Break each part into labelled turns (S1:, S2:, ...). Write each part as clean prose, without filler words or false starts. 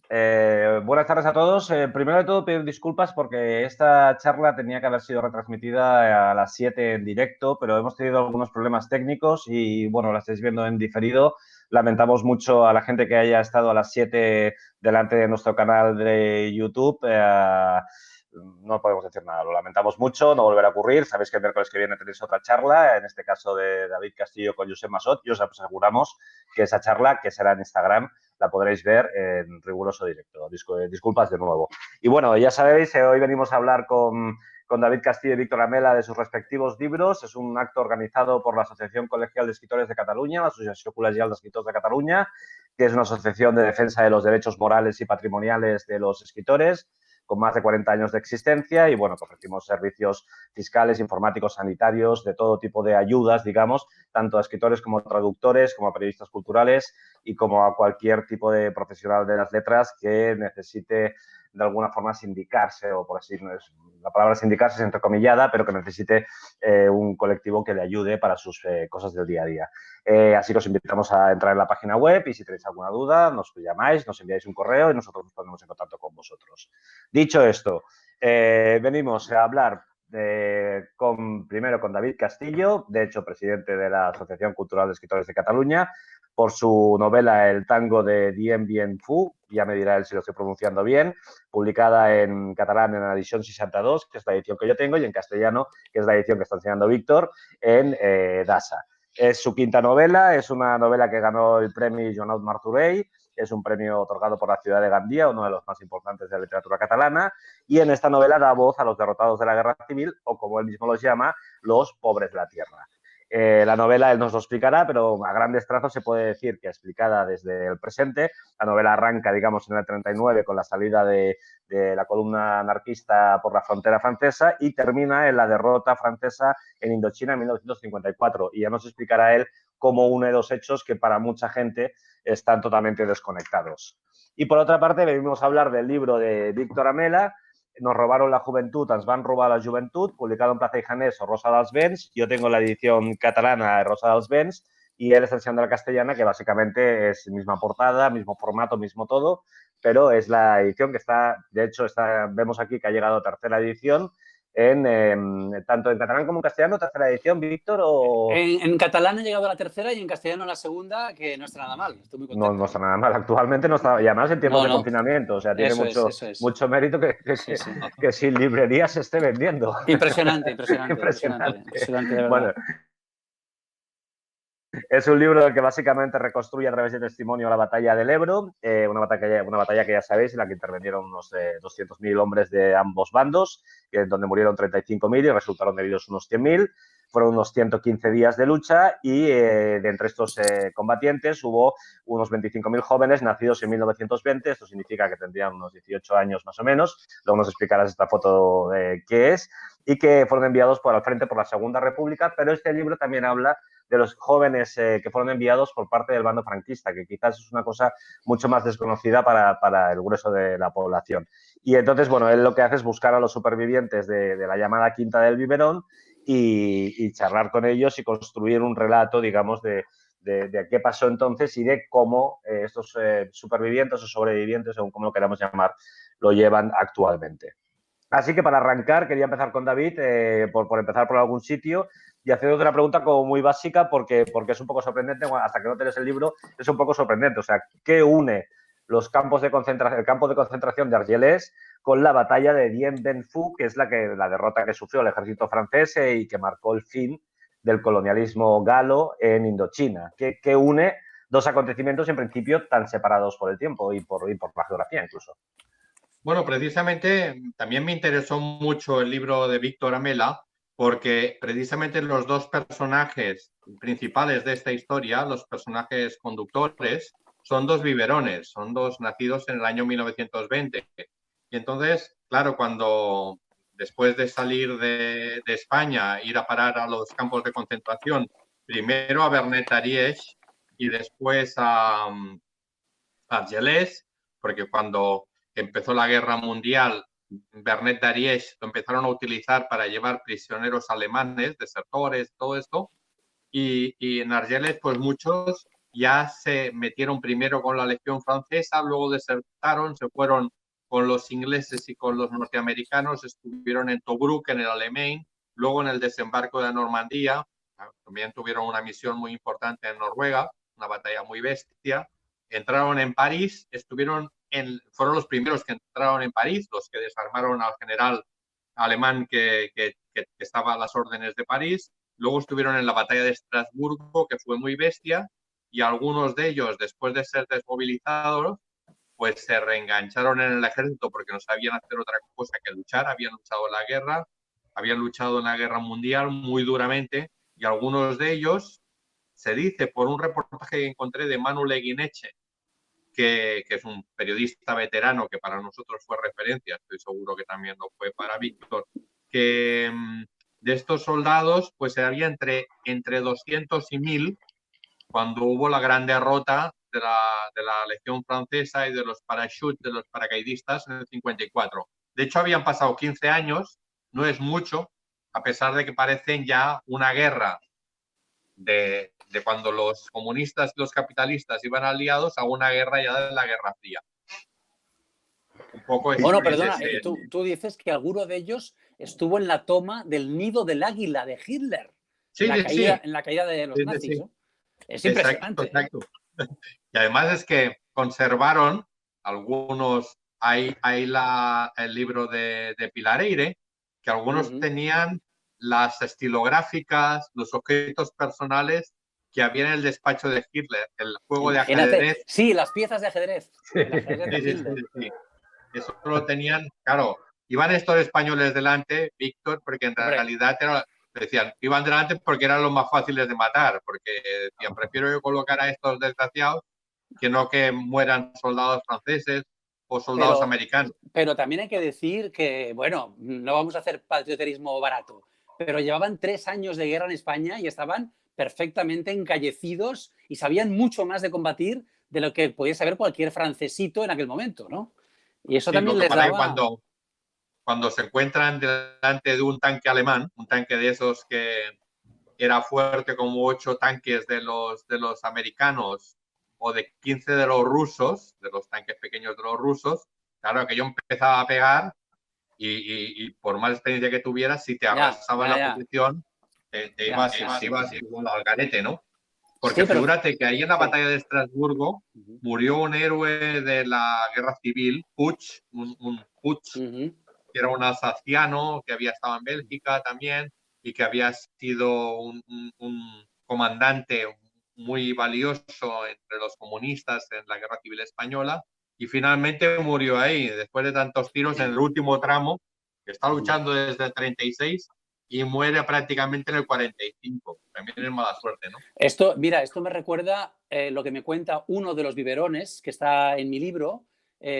S1: Buenas tardes a todos. Primero de todo, pedir disculpas porque esta charla tenía que haber sido retransmitida a las 7 en directo, pero hemos tenido algunos problemas técnicos y, bueno, la estáis viendo en diferido. Lamentamos mucho a la gente que haya estado a las 7 delante de nuestro canal de YouTube. No podemos decir nada, lo lamentamos mucho, no volverá a ocurrir. Sabéis que el miércoles que viene tenéis otra charla, en este caso de David Castillo con Josep Massot, y os aseguramos que esa charla, que será en Instagram, la podréis ver en riguroso directo. Disculpas de nuevo. Y bueno, ya sabéis, hoy venimos a hablar con David Castillo y Víctor Amela de sus respectivos libros. Es un acto organizado por la Asociación Colegial de Escritores de Cataluña, la Asociación Col·legial d'Escriptors de Cataluña, que es una asociación de defensa de los derechos morales y patrimoniales de los escritores, con más de 40 años de existencia y, bueno, que ofrecimos servicios fiscales, informáticos, sanitarios, de todo tipo de ayudas, digamos, tanto a escritores como a traductores, como a periodistas culturales y como a cualquier tipo de profesional de las letras que necesite de alguna forma sindicarse, o por así, la palabra sindicarse es entrecomillada, pero que necesite un colectivo que le ayude para sus cosas del día a día. Así que os invitamos a entrar en la página web y si tenéis alguna duda, nos llamáis, nos enviáis un correo y nosotros nos ponemos en contacto con vosotros. Dicho esto, venimos a hablar primero con David Castillo, de hecho presidente de la Asociación Cultural de Escritores de Cataluña, por su novela El tango de Dien Bien Phu, ya me dirá él si lo estoy pronunciando bien, publicada en catalán en la edición 62, que es la edición que yo tengo, y en castellano, que es la edición que está enseñando Víctor, en Dasa. Es su quinta novela, es una novela que ganó el premio Joan Martorell, es un premio otorgado por la ciudad de Gandía, uno de los más importantes de la literatura catalana, y en esta novela da voz a los derrotados de la guerra civil, o como él mismo los llama, los pobres de la tierra. La novela él nos lo explicará, pero a grandes trazos se puede decir que explicada desde el presente. La novela arranca, digamos, en el 39 con la salida de la columna anarquista por la frontera francesa y termina en la derrota francesa en Indochina en 1954. Y ya nos explicará él cómo une dos hechos que para mucha gente están totalmente desconectados. Y por otra parte, venimos a hablar del libro de Víctor Amela, Nos robaron la juventud, ens van robar la juventud, publicado en Plaza y Janés o Rosa dels Vents. Yo tengo la edición catalana de Rosa dels Vents y él está enseñando la castellana, que básicamente es misma portada, mismo formato, mismo todo, pero es la edición que está, de hecho, vemos aquí que ha llegado a tercera edición, tanto en catalán como en castellano, tercera edición, Víctor, o...
S2: En catalán he llegado a la tercera y en castellano a la segunda, que no está nada mal. Estoy muy contento.
S1: No está nada mal. Actualmente no está, y además en tiempos de
S2: No.
S1: confinamiento, o sea, tiene
S2: Eso es.
S1: mucho mérito que sin librería se esté vendiendo.
S2: Impresionante.
S1: Impresionante,
S2: de verdad.
S1: Bueno, es un libro que básicamente reconstruye a través de testimonio la batalla del Ebro, una batalla que ya sabéis, en la que intervinieron unos 200.000 hombres de ambos bandos, donde murieron 35.000 y resultaron heridos unos 100.000. Fueron unos 115 días de lucha y de entre estos combatientes hubo unos 25.000 jóvenes nacidos en 1920. Esto significa que tendrían unos 18 años más o menos. Luego nos explicarás esta foto qué es. Y que fueron enviados al frente por la Segunda República, pero este libro también habla de los jóvenes que fueron enviados por parte del bando franquista, que quizás es una cosa mucho más desconocida para el grueso de la población. Y entonces, bueno, él lo que hace es buscar a los supervivientes de la llamada Quinta del Biberón y charlar con ellos y construir un relato, digamos, de qué pasó entonces y de cómo estos supervivientes o sobrevivientes, según como lo queramos llamar, lo llevan actualmente. Así que para arrancar, quería empezar con David, por empezar por algún sitio y haciéndote una pregunta como muy básica porque es un poco sorprendente, bueno, hasta que no tenés el libro, es un poco sorprendente. O sea, ¿qué une el campo de concentración de Argelès con la batalla de Dien Bien Phu, que es la derrota que sufrió el ejército francés y que marcó el fin del colonialismo galo en Indochina? ¿Qué une dos acontecimientos en principio tan separados por el tiempo y por la geografía incluso?
S3: Bueno, precisamente también me interesó mucho el libro de Víctor Amela porque precisamente los dos personajes principales de esta historia, los personajes conductores, son dos biberones, son dos nacidos en el año 1920. Y entonces, claro, cuando después de salir de España, ir a parar a los campos de concentración, primero a Vernet-Ariège y después a Argelès, porque cuando empezó la guerra mundial, Vernet-Ariège lo empezaron a utilizar para llevar prisioneros alemanes, desertores, todo esto, y en Argelès, pues muchos ya se metieron primero con la Legión Francesa, luego desertaron, se fueron con los ingleses y con los norteamericanos, estuvieron en Tobruk, en el Alamein, luego en el desembarco de Normandía, también tuvieron una misión muy importante en Noruega, una batalla muy bestia, entraron en París, fueron los primeros que entraron en París, los que desarmaron al general alemán que estaba a las órdenes de París, luego estuvieron en la batalla de Estrasburgo, que fue muy bestia, y algunos de ellos, después de ser desmovilizados, pues se reengancharon en el ejército porque no sabían hacer otra cosa que luchar, habían luchado en la guerra, habían luchado en la guerra mundial muy duramente, y algunos de ellos, se dice por un reportaje que encontré de Manu Leguineche, que es un periodista veterano que para nosotros fue referencia, estoy seguro que también lo fue para Víctor, que de estos soldados pues había entre 200 y 1000 cuando hubo la gran derrota de la Legión Francesa y de los parachutes, de los paracaidistas en el 54. De hecho, habían pasado 15 años, no es mucho, a pesar de que parecen ya una guerra de cuando los comunistas y los capitalistas iban aliados a una guerra ya de la Guerra Fría. Un poco
S2: bueno, perdona, tú dices que alguno de ellos estuvo en la toma del Nido del Águila de Hitler,
S3: sí,
S2: en la caída de los nazis,
S3: sí.
S2: ¿no? Es impresionante.
S3: Exacto. Y además es que conservaron algunos, hay el libro de Pilar Eyre, que algunos tenían las estilográficas, los objetos personales que había en el despacho de Hitler, el juego de ajedrez.
S2: Sí, las piezas de ajedrez.
S3: Sí. Eso lo tenían, claro, iban estos españoles delante, Víctor, porque en realidad decían, iban delante porque eran los más fáciles de matar, porque decían, prefiero yo colocar a estos desgraciados que no que mueran soldados franceses o soldados americanos.
S2: Pero también hay que decir que, bueno, no vamos a hacer patrioterismo barato, pero llevaban 3 años de guerra en España y estaban perfectamente encallecidos y sabían mucho más de combatir de lo que podía saber cualquier francesito en aquel momento, ¿no? Y eso también les daba...
S3: Cuando se encuentran delante de un tanque alemán, un tanque de esos que era fuerte como 8 tanques de los americanos o de 15 de los rusos, de los tanques pequeños de los rusos, claro que yo empezaba a pegar y por más experiencia que tuvieras, si te arrasaba la posición, te ibas igual al garete, ¿no? Porque figúrate que ahí en la batalla de Estrasburgo murió un héroe de la guerra civil, Puig, un Puig, que era un alsaciano que había estado en Bélgica también y que había sido un comandante muy valioso entre los comunistas en la guerra civil española y finalmente murió ahí, después de tantos tiros en el último tramo, que está luchando desde el 36 y muere prácticamente en el 45. También es mala suerte, ¿no?
S2: Esto me recuerda lo que me cuenta uno de los biberones que está en mi libro,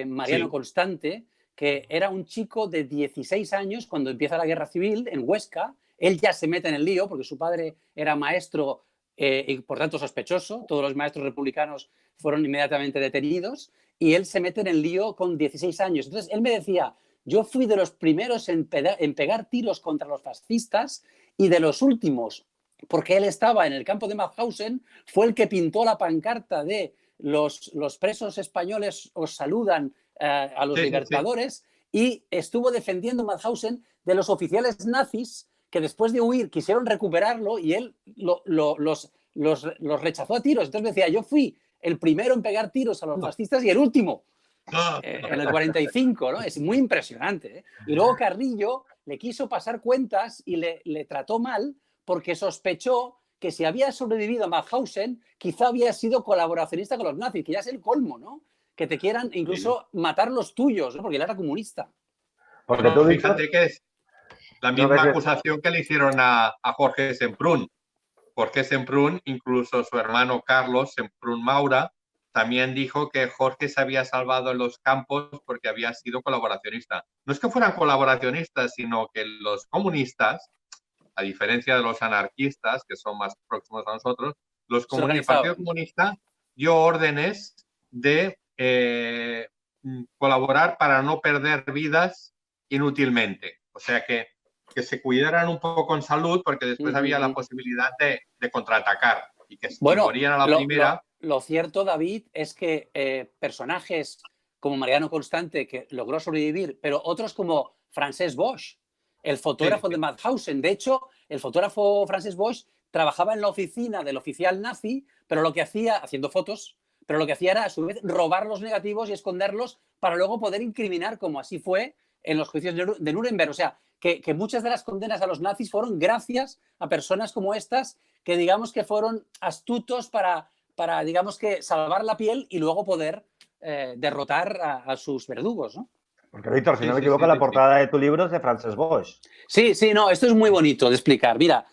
S2: Mariano Constante, que era un chico de 16 años cuando empieza la guerra civil en Huesca. Él ya se mete en el lío porque su padre era maestro y por tanto sospechoso. Todos los maestros republicanos fueron inmediatamente detenidos y él se mete en el lío con 16 años. Entonces él me decía, yo fui de los primeros en pegar tiros contra los fascistas y de los últimos, porque él estaba en el campo de Mauthausen, fue el que pintó la pancarta de los presos españoles os saludan a los libertadores y estuvo defendiendo Mauthausen de los oficiales nazis que después de huir quisieron recuperarlo y él los rechazó a tiros. Entonces decía, yo fui el primero en pegar tiros a los fascistas y el último en el 45, ¿no? Es muy impresionante, ¿eh? Y luego Carrillo le quiso pasar cuentas y le trató mal porque sospechó que si había sobrevivido a Mauthausen, quizá había sido colaboracionista con los nazis, que ya es el colmo, ¿no? Que te quieran incluso matar los tuyos, ¿no? Porque él era comunista.
S3: Porque tú fíjate que es la misma acusación que le hicieron a Jorge Semprún. Jorge Semprún, incluso su hermano Carlos Semprún Maura, también dijo que Jorge se había salvado en los campos porque había sido colaboracionista. No es que fueran colaboracionistas, sino que los comunistas, a diferencia de los anarquistas, que son más próximos a nosotros, el Partido Comunista dio órdenes de colaborar para no perder vidas inútilmente. O sea, que se cuidaran un poco en salud, porque después había la posibilidad de contraatacar y que si morían a la primera...
S2: lo cierto, David, es que personajes como Mariano Constante, que logró sobrevivir, pero otros como Francesc Boix, el fotógrafo de Mauthausen. De hecho, el fotógrafo Francesc Boix trabajaba en la oficina del oficial nazi, pero lo que hacía, haciendo fotos, pero lo que hacía era, a su vez, robar los negativos y esconderlos para luego poder incriminar, como así fue en los juicios de Nuremberg. O sea, que muchas de las condenas a los nazis fueron gracias a personas como estas, que digamos que fueron astutos para digamos que salvar la piel y luego poder derrotar a sus verdugos, ¿no?
S1: Porque, Víctor, si no me equivoco, la portada de tu libro es de Francesc Boix.
S2: Sí, no, esto es muy bonito de explicar. Mira,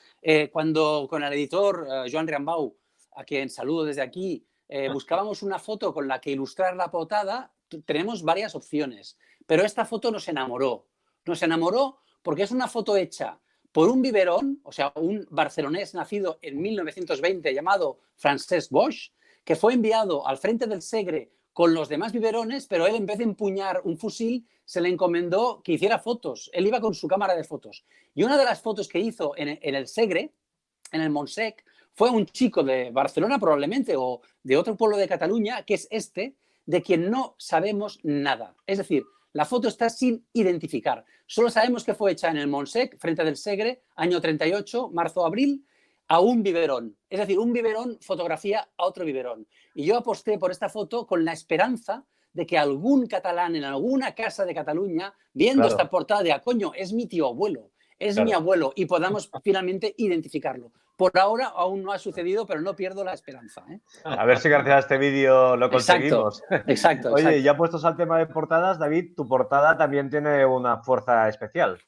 S2: cuando con el editor Joan Riambau, a quien saludo desde aquí, buscábamos una foto con la que ilustrar la portada, tenemos varias opciones, pero esta foto nos enamoró. Nos enamoró porque es una foto hecha por un biberón, o sea, un barcelonés nacido en 1920 llamado Francesc Boix, que fue enviado al frente del Segre con los demás biberones, pero él, en vez de empuñar un fusil, se le encomendó que hiciera fotos. Él iba con su cámara de fotos. Y una de las fotos que hizo en el Segre, en el Montsec, fue un chico de Barcelona probablemente, o de otro pueblo de Cataluña, que es este, de quien no sabemos nada. Es decir, la foto está sin identificar. Solo sabemos que fue hecha en el Montsec, frente del Segre, año 38, marzo-abril, a un biberón. Es decir, un biberón fotografía a otro biberón. Y yo aposté por esta foto con la esperanza de que algún catalán en alguna casa de Cataluña, viendo esta portada de, coño, es mi tío abuelo, es mi abuelo, y podamos finalmente identificarlo. Por ahora aún no ha sucedido, pero no pierdo la esperanza.
S1: A ver si gracias a este vídeo lo conseguimos.
S2: Exacto.
S1: Oye, ya puestos al tema de portadas, David, tu portada también tiene una fuerza especial.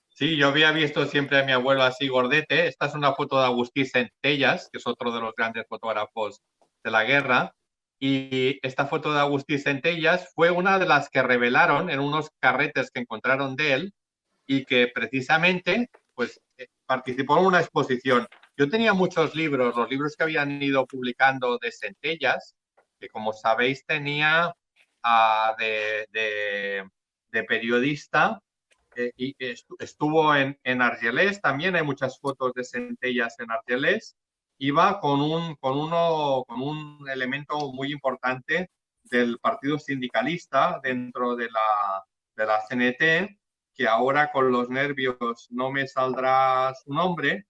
S3: Sí, yo había visto siempre a mi abuelo así gordete. Esta es una foto de Agustí Centellas, que es otro de los grandes fotógrafos de la guerra. Y esta foto de Agustí Centellas fue una de las que revelaron en unos carretes que encontraron de él y que precisamente pues, participó en una exposición. Yo tenía muchos libros, los libros que habían ido publicando de Centellas, que como sabéis tenía de periodista, y estuvo en Argelès también, hay muchas fotos de Centellas en Argelès. Iba con un elemento muy importante del partido sindicalista dentro de la CNT, que ahora con los nervios no me saldrá su nombre.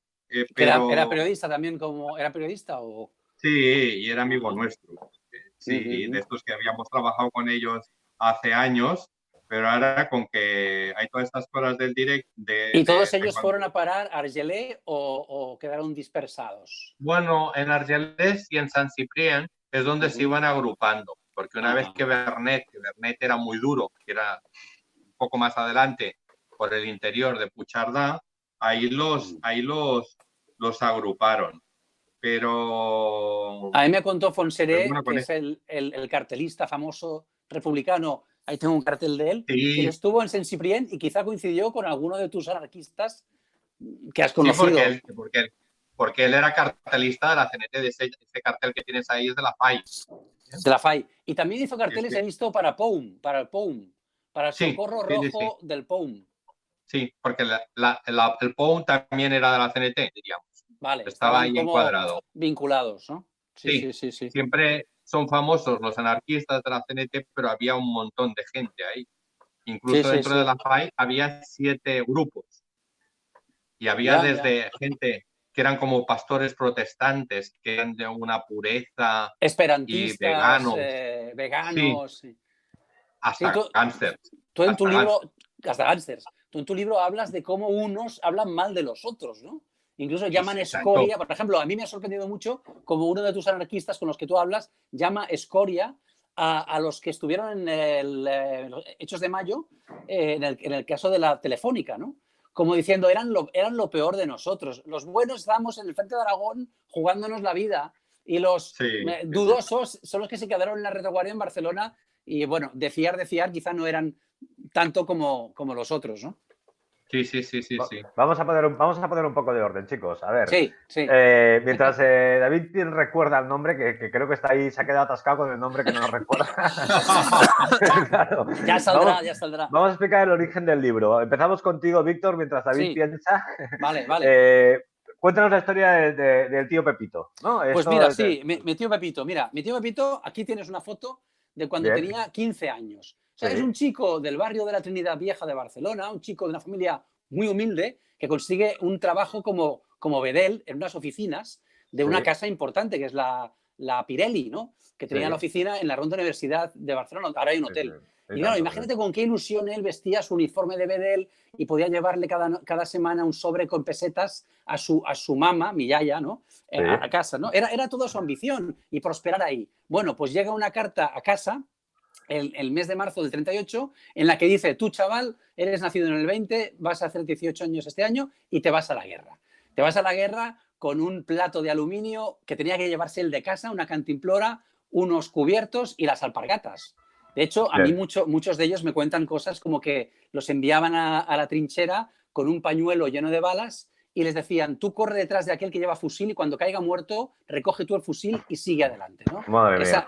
S3: Pero...
S2: ¿Era periodista también? ¿Era periodista o...?
S3: Sí, y era amigo nuestro. Sí, de estos que habíamos trabajado con ellos hace años, pero ahora con que hay todas estas cosas del directo...
S2: ¿Y todos ellos fueron a parar a Argelès o quedaron dispersados?
S3: Bueno, en Argelès y en Sant Ciprián es donde se iban agrupando, porque una vez que Vernet era muy duro, que era un poco más adelante por el interior de Puigcerdà, ahí los agruparon. Pero...
S2: A mí me contó Fonseré, que es el cartelista famoso republicano. Ahí tengo un cartel de él, que estuvo en Sant Ciprián y quizá coincidió con alguno de tus anarquistas que has conocido.
S3: Sí, porque él era cartelista de la CNT, de ese cartel que tienes ahí es de la FAI.
S2: De la FAI. Y también hizo carteles, he visto, para el POUM, para el Socorro Rojo del POUM.
S3: Sí, porque el POUM también era de la CNT, diríamos.
S2: Vale.
S3: Estaba ahí encuadrado.
S2: Vinculados, ¿no? Sí.
S3: Siempre son famosos los anarquistas de la CNT, pero había un montón de gente ahí. Incluso dentro de la FAI había 7 grupos. Y había gente que eran como pastores protestantes, que eran de una pureza.
S2: Esperantistas,
S3: y
S2: veganos.
S3: Sí. Hasta gángsters.
S2: Tú en tu libro, hasta gángsters. Tú en tu libro hablas de cómo unos hablan mal de los otros, ¿no? Incluso llaman escoria. Por ejemplo, a mí me ha sorprendido mucho como uno de tus anarquistas con los que tú hablas llama escoria a los que estuvieron en los Hechos de Mayo, en el caso de la Telefónica, ¿no? Como diciendo, eran lo peor de nosotros. Los buenos estábamos en el frente de Aragón jugándonos la vida y los dudosos son los que se quedaron en la retaguardia en Barcelona y, bueno, de fiar, quizá no eran tanto como los otros, ¿no?
S3: Sí.
S1: Vamos a poner un poco de orden, chicos. A ver.
S2: Sí.
S1: Mientras David recuerda el nombre, que creo que está ahí, se ha quedado atascado con el nombre que no lo recuerda. Claro.
S2: Ya saldrá.
S1: Vamos a explicar el origen del libro. Empezamos contigo, Víctor, mientras David piensa.
S2: Vale.
S1: Cuéntanos la historia del tío Pepito, ¿no?
S2: Pues mira, sí, mi tío Pepito. Mira, mi tío Pepito, aquí tienes una foto de cuando
S1: Bien.
S2: tenía 15 años. O sea,
S1: Sí.
S2: es un chico del barrio de la Trinidad Vieja de Barcelona, un chico de una familia muy humilde que consigue un trabajo como bedel en unas oficinas de una casa importante, que es la Pirelli, ¿no? Que tenía la oficina en la Ronda Universidad de Barcelona. Ahora hay un hotel. Y claro, imagínate con qué ilusión él vestía su uniforme de bedel y podía llevarle cada semana un sobre con pesetas a su mamá, mi yaya, ¿no? A casa, ¿no? Era toda su ambición y prosperar ahí. Bueno, pues llega una carta a casa el mes de marzo del 38 en la que dice, tú chaval, eres nacido en el 20, vas a hacer 18 años este año y te vas a la guerra. Te vas a la guerra con un plato de aluminio que tenía que llevarse él de casa, una cantimplora, unos cubiertos y las alpargatas. De hecho, a mí muchos de ellos me cuentan cosas como que los enviaban a la trinchera con un pañuelo lleno de balas y les decían, tú corre detrás de aquel que lleva fusil y cuando caiga muerto, recoge tú el fusil y sigue adelante, ¿no?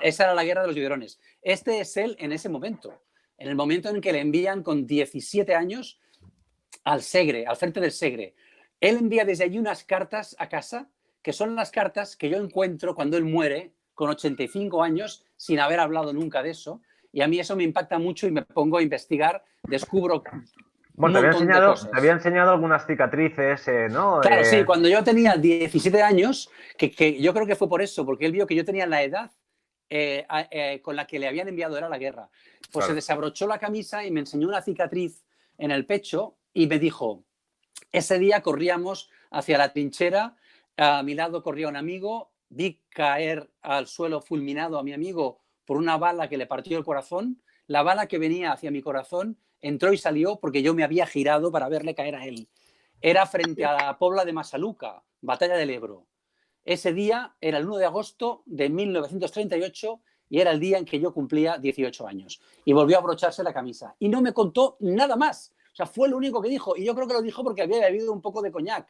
S2: Esa era la guerra de los biberones. Este es él en ese momento, en el momento en que le envían con 17 años al Segre, al frente del Segre. Él envía desde allí unas cartas a casa, que son las cartas que yo encuentro cuando él muere, con 85 años, sin haber hablado nunca de eso. Y a mí eso me impacta mucho y me pongo a investigar, descubro
S1: bueno,
S2: un montón de cosas.
S1: Te había enseñado algunas cicatrices, ¿no?
S2: Claro, sí, cuando yo tenía 17 años, que yo creo que fue por eso, porque él vio que yo tenía la edad con la que le habían enviado a la guerra. Pues se desabrochó la camisa y me enseñó una cicatriz en el pecho y me dijo, ese día corríamos hacia la trinchera, a mi lado corría un amigo, vi caer al suelo fulminado a mi amigo por una bala que le partió el corazón, la bala que venía hacia mi corazón entró y salió porque yo me había girado para verle caer a él. Era frente a la Pobla de Masaluca, Batalla del Ebro. Ese día era el 1 de agosto de 1938 y era el día en que yo cumplía 18 años. Y volvió a abrocharse la camisa. Y no me contó nada más. O sea, fue lo único que dijo. Y yo creo que lo dijo porque había bebido un poco de coñac.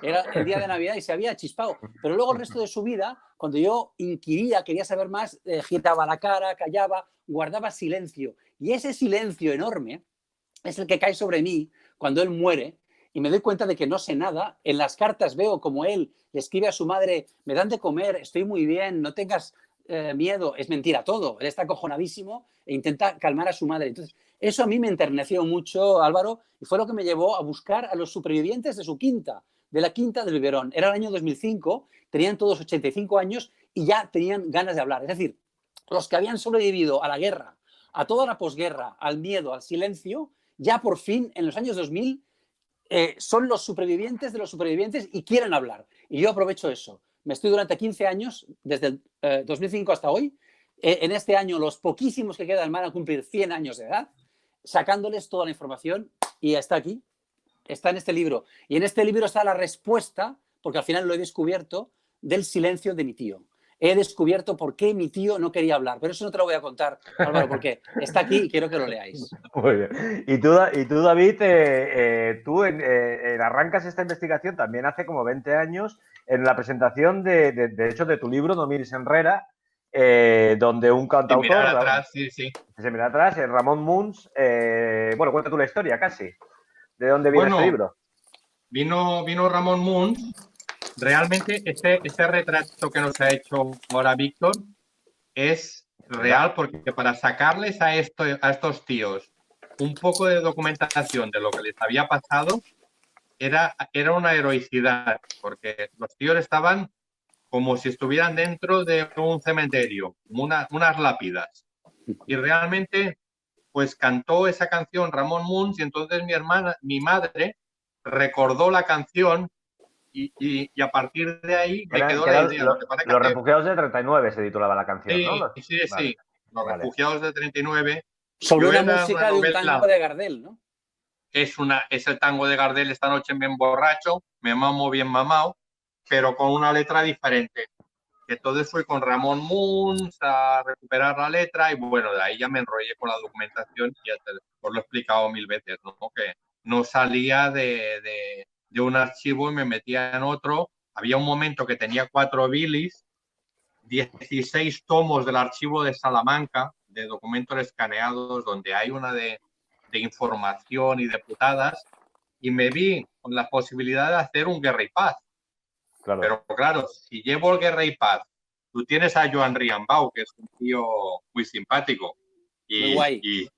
S2: Era el día de Navidad y se había chispado. Pero luego el resto de su vida, cuando yo inquiría, quería saber más, giraba la cara, callaba, guardaba silencio. Y ese silencio enorme es el que cae sobre mí cuando él muere y me doy cuenta de que no sé nada. En las cartas veo como él le escribe a su madre, me dan de comer, estoy muy bien, no tengas miedo. Es mentira todo. Él está acojonadísimo e intenta calmar a su madre. Entonces, eso a mí me enterneció mucho, Álvaro, y fue lo que me llevó a buscar a los supervivientes de su quinta, de la quinta del biberón. Era el año 2005, tenían todos 85 años y ya tenían ganas de hablar. Es decir, los que habían sobrevivido a la guerra, a toda la posguerra, al miedo, al silencio, ya por fin, en los años 2000, son los supervivientes de los supervivientes y quieren hablar. Y yo aprovecho eso. Me estoy durante 15 años, desde el 2005 hasta hoy, en este año los poquísimos que quedan van a cumplir 100 años de edad, sacándoles toda la información y está aquí, está en este libro. Y en este libro está la respuesta, porque al final lo he descubierto, del silencio de mi tío. He descubierto por qué mi tío no quería hablar. Pero eso no te lo voy a contar, Álvaro, porque está aquí y quiero que lo leáis.
S1: Muy bien. Y tú David, tú arrancas esta investigación también hace como 20 años en la presentación de hecho, de tu libro, No mires Enrere, donde un cantautor...
S3: Mirar atrás, sí.
S1: Mirar atrás, Ramón Munz. Bueno, cuenta tú la historia casi. ¿De dónde viene este libro?
S3: Vino Ramón Munz. Realmente este retrato que nos ha hecho ahora Víctor es real porque para sacarles a estos tíos un poco de documentación de lo que les había pasado era una heroicidad, porque los tíos estaban como si estuvieran dentro de un cementerio, como unas lápidas. Y realmente pues cantó esa canción Ramón Munz y entonces mi madre recordó la canción y a partir de ahí me quedó la idea.
S1: Los refugiados de 39 se titulaba la canción,
S3: sí,
S1: ¿no?
S3: Sí. Los refugiados de 39.
S2: Sobre una música de un tango de Gardel, ¿no?
S3: Es el tango de Gardel, esta noche me emborracho, me mamo bien mamao, pero con una letra diferente. Entonces fui con Ramón Munz a recuperar la letra y bueno, de ahí ya me enrollé con la documentación y ya os lo he explicado 1000 veces, ¿no? Que no salía de un archivo y me metía en otro. Había un momento que tenía 4 bilis, 16 tomos del archivo de Salamanca, de documentos escaneados, donde hay una de información y de putadas, y me vi con la posibilidad de hacer un Guerra y Paz.
S1: Claro.
S3: Pero claro, si llevo el Guerra y Paz, tú tienes a Joan Riambau, que es un tío muy simpático.
S2: Muy guay.
S3: Y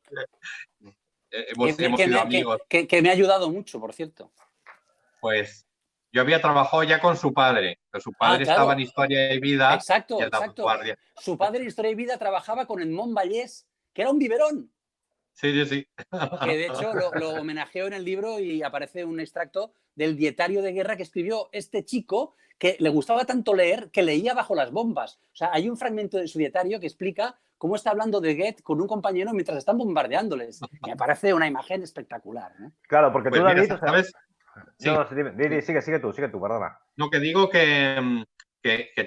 S3: hemos sido amigos.
S2: Que me ha ayudado mucho, por cierto.
S3: Pues yo había trabajado ya con su padre, que su padre
S2: claro.
S3: estaba en Historia y Vida.
S2: Exacto,
S3: y en La
S2: exacto.
S3: Vanguardia.
S2: Su padre en Historia y Vida trabajaba con Edmond Vallés, que era un biberón.
S3: Sí.
S2: Que de hecho lo homenajeó en el libro y aparece un extracto del dietario de guerra que escribió este chico, que le gustaba tanto leer que leía bajo las bombas. O sea, hay un fragmento de su dietario que explica cómo está hablando de Goethe con un compañero mientras están bombardeándoles. Me parece una imagen espectacular, ¿no?
S1: Claro, porque
S3: pues
S1: tú, David,
S3: mira, ¿sabes?
S1: Sí. No, sigue tú, perdona.
S3: No, que digo que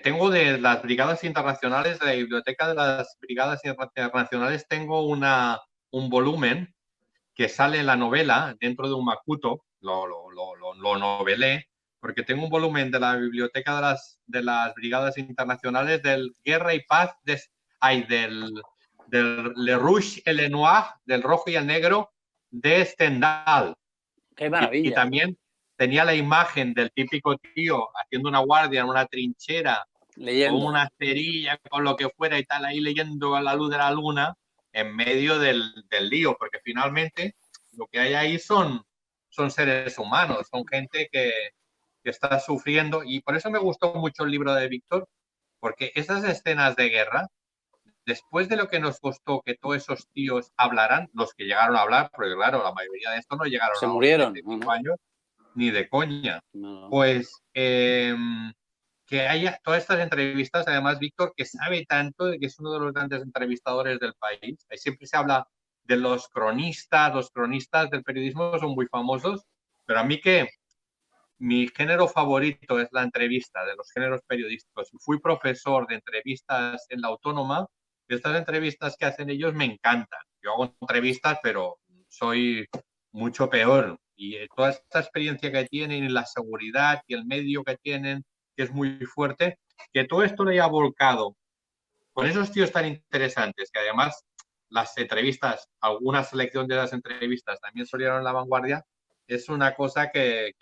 S3: tengo de las brigadas internacionales, de la biblioteca de las brigadas internacionales, tengo un volumen que sale en la novela dentro de un macuto, lo novelé, porque tengo un volumen de la biblioteca de las brigadas internacionales del Guerra y Paz, del Le Rouge et le Noir, del rojo y el negro, de Stendhal.
S2: ¡Qué maravilla!
S3: Y también tenía la imagen del típico tío haciendo una guardia en una trinchera,
S2: leyendo,
S3: con una cerilla, con lo que fuera y tal, ahí leyendo a la luz de la luna, en medio del lío, porque finalmente lo que hay ahí son seres humanos, son gente que está sufriendo, y por eso me gustó mucho el libro de Víctor, porque esas escenas de guerra, después de lo que nos costó que todos esos tíos hablaran, los que llegaron a hablar, porque claro, la mayoría de estos no llegaron
S2: se
S3: a los
S2: murieron,
S3: 35 años, ni de coña.
S2: No.
S3: Pues que haya todas estas entrevistas, además Víctor, que sabe tanto, de que es uno de los grandes entrevistadores del país. Ahí siempre se habla de los cronistas del periodismo son muy famosos, pero a mí que mi género favorito es la entrevista, de los géneros periodísticos. Fui profesor de entrevistas en la Autónoma, y estas entrevistas que hacen ellos me encantan. Yo hago entrevistas, pero soy mucho peor. Y toda esta experiencia que tienen, y la seguridad y el medio que tienen, que es muy fuerte, que todo esto lo haya volcado con esos tíos tan interesantes, que además las entrevistas, alguna selección de las entrevistas también salieron en La Vanguardia, es una cosa que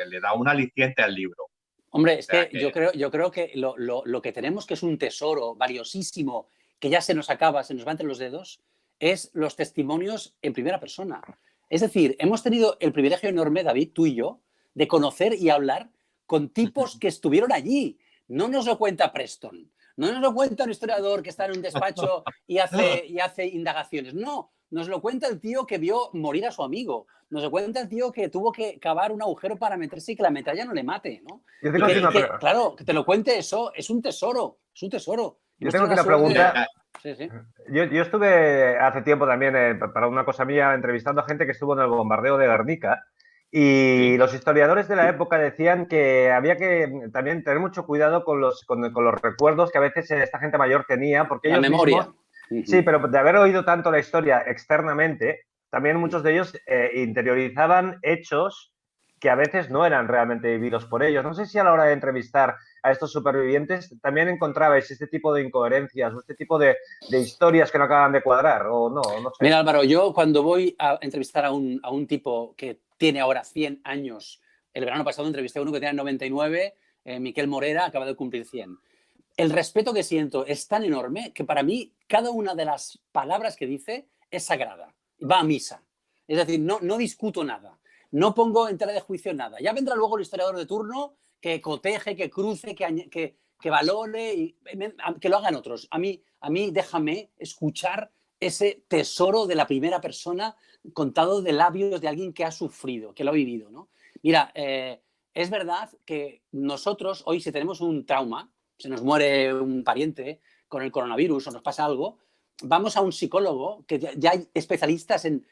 S3: le da un aliciente al libro.
S2: Hombre, es que yo creo que lo que tenemos, que es un tesoro valiosísimo, que ya se nos acaba, se nos va entre los dedos, es los testimonios en primera persona. Es decir, hemos tenido el privilegio enorme, David, tú y yo, de conocer y hablar con tipos que estuvieron allí. No nos lo cuenta Preston, no nos lo cuenta un historiador que está en un despacho y hace indagaciones. No, nos lo cuenta el tío que vio morir a su amigo. Nos lo cuenta el tío que tuvo que cavar un agujero para meterse y que la metralla no le mate, ¿no? Claro, que te lo cuente eso, es un tesoro, es un tesoro.
S1: Yo tengo aquí una pregunta.
S2: Sí.
S1: Yo estuve hace tiempo también, para una cosa mía, entrevistando a gente que estuvo en el bombardeo de Guernica, y los historiadores de la época decían que había que también tener mucho cuidado con los recuerdos que a veces esta gente mayor tenía, porque
S2: la
S1: ellos
S2: memoria.
S1: Mismos, sí, pero de haber oído tanto la historia externamente, también muchos de ellos interiorizaban hechos que a veces no eran realmente vividos por ellos. No sé si a la hora de entrevistar a estos supervivientes también encontrabais este tipo de incoherencias o este tipo de historias que no acaban de cuadrar, o no sé.
S2: Mira, Álvaro, yo cuando voy a entrevistar a un tipo que tiene ahora 100 años, el verano pasado entrevisté a uno que tenía 99, Miquel Morera, acaba de cumplir 100. El respeto que siento es tan enorme que para mí cada una de las palabras que dice es sagrada, va a misa. Es decir, no discuto nada, no pongo en tela de juicio nada. Ya vendrá luego el historiador de turno que coteje, que cruce, que valore, y que lo hagan otros. A mí déjame escuchar ese tesoro de la primera persona contado de labios de alguien que ha sufrido, que lo ha vivido, ¿no? Mira, es verdad que nosotros hoy, si tenemos un trauma, se nos muere un pariente con el coronavirus o nos pasa algo, vamos a un psicólogo, que ya hay especialistas en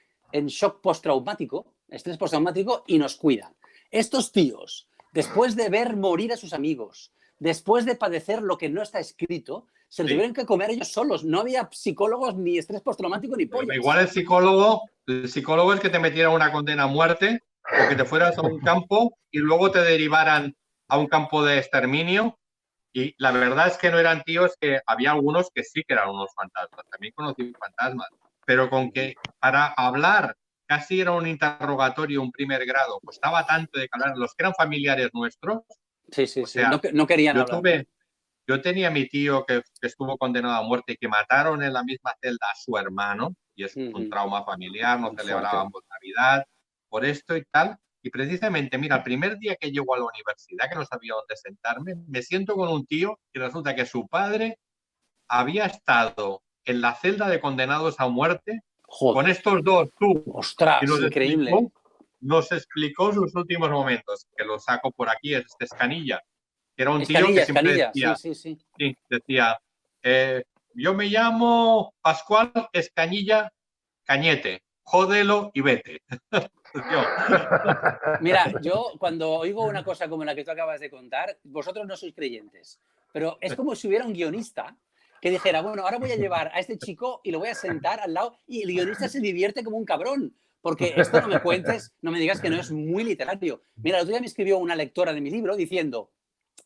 S2: shock postraumático, estrés postraumático, y nos cuidan. Estos tíos, después de ver morir a sus amigos, después de padecer lo que no está escrito, se lo tuvieron que comer ellos solos. No había psicólogos, ni estrés postraumático, ni pollas.
S3: Igual el psicólogo es que te metiera una condena a muerte, o que te fueras a un campo y luego te derivaran a un campo de exterminio. Y la verdad es que no eran tíos, que había algunos que sí que eran unos fantasmas. También conocí fantasmas. Pero con que para hablar casi era un interrogatorio, un primer grado, costaba tanto de hablar. Los que eran familiares nuestros,
S2: Sí, sí,
S3: O
S2: sí.
S3: sea,
S2: No querían hablar.
S3: Yo tenía a mi tío que estuvo condenado a muerte y que mataron en la misma celda a su hermano, y es un trauma familiar, no
S2: Muy fuerte.
S3: celebrábamos Navidad por esto y tal. Y precisamente, mira, el primer día que llego a la universidad, que no sabía dónde sentarme, me siento con un tío y resulta que su padre había estado en la celda de condenados a muerte con
S2: Joder.
S3: estos dos, tú, y
S2: Ostras, increíble.
S3: nos explicó sus últimos momentos, que lo saco por aquí, es este Escanilla, que era un tío que siempre
S2: Escanilla, sí,
S3: decía,
S2: sí, sí.
S3: sí, decía, yo me llamo Pascual Escañilla Cañete, jódelo y vete.
S2: Mira, yo cuando oigo una cosa como la que tú acabas de contar, vosotros no sois creyentes, pero es como si hubiera un guionista que dijera, bueno, ahora voy a llevar a este chico y lo voy a sentar al lado y el guionista se divierte como un cabrón, porque esto no me cuentes, no me digas que no es muy literario. Mira, el otro día me escribió una lectora de mi libro diciendo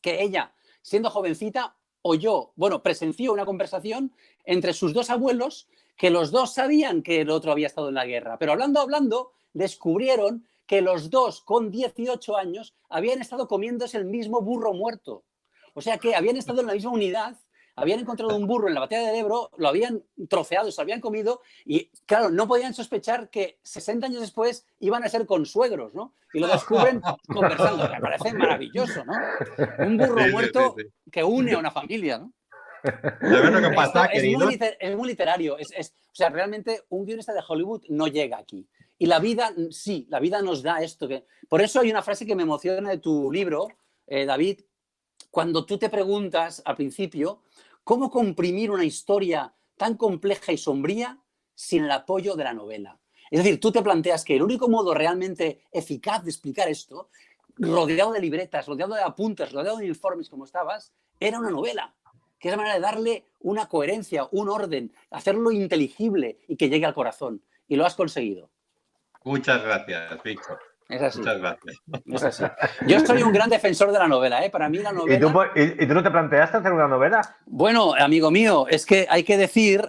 S2: que ella, siendo jovencita, oyó, bueno, presenció una conversación entre sus dos abuelos que los dos sabían que el otro había estado en la guerra, pero hablando, descubrieron que los dos con 18 años habían estado comiéndose el mismo burro muerto. O sea que habían estado en la misma unidad, habían encontrado un burro en la batalla del Ebro, lo habían troceado, se lo habían comido y, claro, no podían sospechar que 60 años después iban a ser consuegros, ¿no? Y lo descubren conversando. Me parece maravilloso, ¿no? Un burro
S3: Sí, sí,
S2: muerto
S3: sí.
S2: que une a una familia, ¿no?
S3: ¿Sabes lo que
S2: Esto
S3: pasa, querido?
S2: es muy literario. O sea, realmente un guionista de Hollywood no llega aquí. Y la vida, sí, la vida nos da esto. Por eso hay una frase que me emociona de tu libro, David, cuando tú te preguntas al principio cómo comprimir una historia tan compleja y sombría sin el apoyo de la novela. Es decir, tú te planteas que el único modo realmente eficaz de explicar esto, rodeado de libretas, rodeado de apuntes, rodeado de informes como estabas, era una novela. Que es la manera de darle una coherencia, un orden, hacerlo inteligible y que llegue al corazón. Y lo has conseguido.
S3: Muchas gracias, Víctor.
S2: Es así.
S3: Muchas gracias.
S2: Es así. Yo soy un gran defensor de la novela, ¿eh? Para mí la novela...
S1: ¿Y tú no te planteaste hacer una novela?
S2: Bueno, amigo mío, es que hay que decir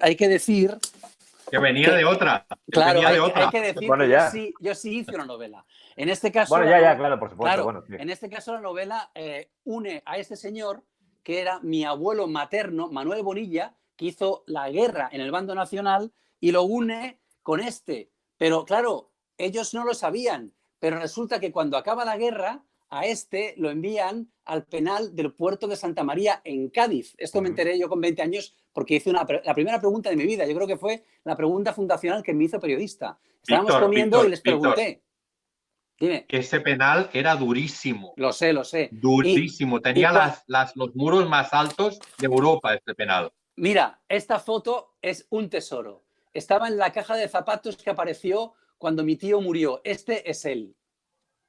S3: Que venía de otra.
S2: claro,
S3: Venía de otra.
S2: hay que decir
S1: Bueno,
S2: que
S1: ya.
S2: yo sí hice una novela. En este caso,
S1: Bueno, ya, claro, por supuesto.
S2: claro,
S1: Bueno, sí.
S2: en este caso la novela une a este señor que era mi abuelo materno, Manuel Bonilla, que hizo la guerra en el bando nacional y lo une con este. Pero claro, ellos no lo sabían, pero resulta que cuando acaba la guerra, a este lo envían al penal del puerto de Santa María en Cádiz. Esto me enteré yo con 20 años porque hice la primera pregunta de mi vida. Yo creo que fue la pregunta fundacional que me hizo periodista. Estábamos comiendo y les pregunté. Dime.
S3: Ese penal era durísimo.
S2: Lo sé, lo sé.
S3: Durísimo. Tenía los muros más altos de Europa, este penal.
S2: Mira, esta foto es un tesoro. Estaba en la caja de zapatos que apareció cuando mi tío murió. Este es él.